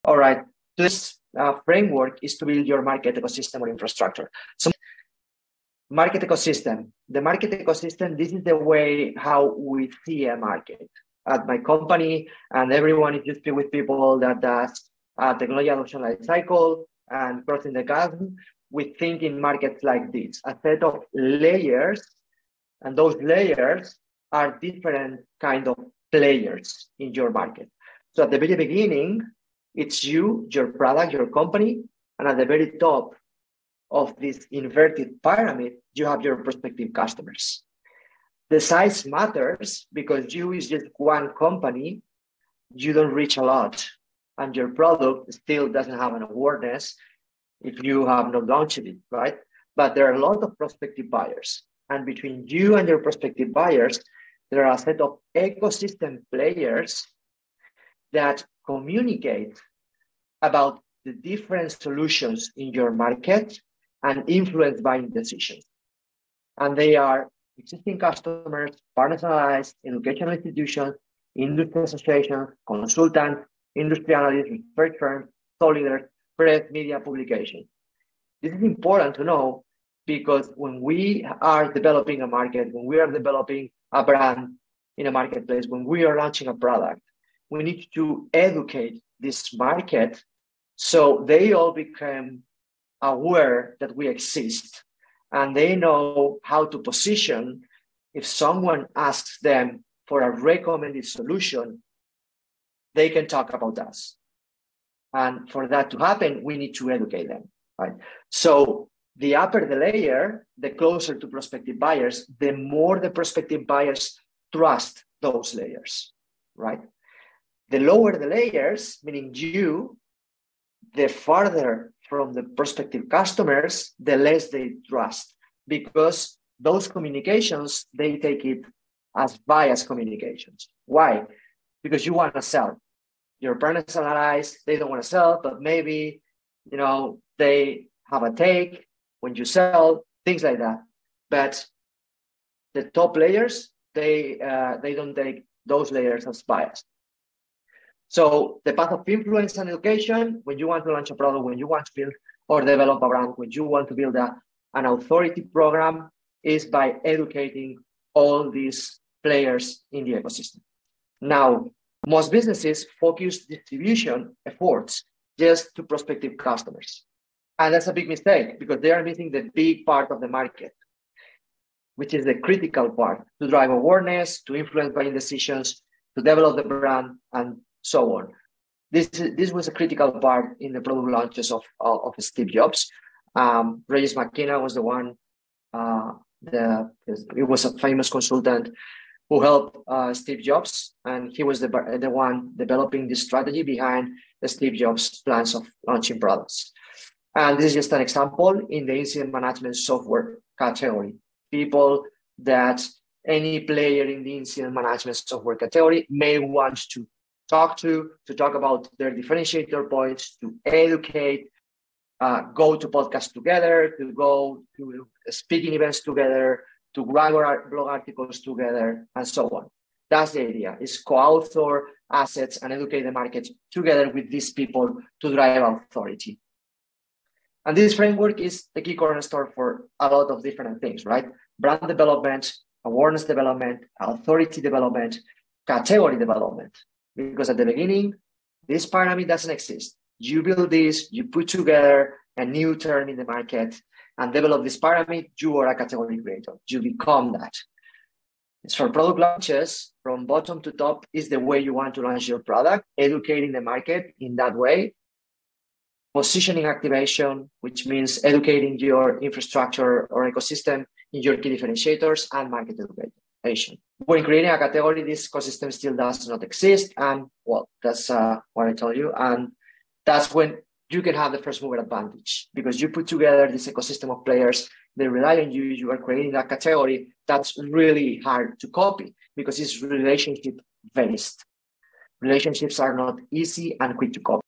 All right. This framework is to build your market ecosystem or infrastructure. So market ecosystem. The market ecosystem, this is the way how we see a market. At my company, and everyone is used to with people that does technology adoption life cycle and crossing the chasm. We think in markets like this, a set of layers, and those layers are different kind of players in your market. So at the very beginning, it's you, your product, your company, and at the very top of this inverted pyramid, you have your prospective customers. The size matters because you is just one company, you don't reach a lot, and your product still doesn't have an awareness if you have not launched it, right? But there are a lot of prospective buyers. And between you and your prospective buyers, there are a set of ecosystem players that communicate about the different solutions in your market and influence buying decisions. And they are existing customers, partners analyzed, educational institutions, industry associations, consultants, industry analysts, research firms, thought leaders, press, media, publications. This is important to know because when we are developing a market, when we are developing a brand in a marketplace, when we are launching a product, we need to educate this market so they all become aware that we exist and they know how to position. If someone asks them for a recommended solution, they can talk about us. And for that to happen, we need to educate them, right? So the upper the layer, the closer to prospective buyers, the more the prospective buyers trust those layers, right? The lower the layers, meaning you, the farther from the prospective customers, the less they trust, because those communications, they take it as biased communications. Why? Because you want to sell. Your partners analyze, they don't want to sell, but maybe, they have a take when you sell, things like that. But the top layers, they don't take those layers as biased. So the path of influence and education, when you want to launch a product, when you want to build or develop a brand, when you want to build an authority program, is by educating all these players in the ecosystem. Now, most businesses focus distribution efforts just to prospective customers. And that's a big mistake because they are missing the big part of the market, which is the critical part to drive awareness, to influence buying decisions, to develop the brand, and so on. This was a critical part in the product launches of Steve Jobs. Regis McKenna was the one, it was a famous consultant who helped Steve Jobs, and he was the one developing the strategy behind the Steve Jobs plans of launching products. And this is just an example in the incident management software category. People that any player in the incident management software category may want to talk about their differentiator points, to educate, go to podcasts together, to go to speaking events together, to write blog articles together, and so on. That's the idea, is co-author assets and educate the market together with these people to drive authority. And this framework is the key cornerstone for a lot of different things, right? Brand development, awareness development, authority development, category development. Because at the beginning, this pyramid doesn't exist. You build this, you put together a new term in the market and develop this pyramid, you are a category creator. You become that. It's for product launches, from bottom to top is the way you want to launch your product, educating the market in that way. Positioning activation, which means educating your infrastructure or ecosystem in your key differentiators, and market education. When creating a category, this ecosystem still does not exist. And well, that's what I told you. And that's when you can have the first mover advantage because you put together this ecosystem of players, they rely on you, you are creating that category that's really hard to copy because it's relationship based. Relationships are not easy and quick to copy.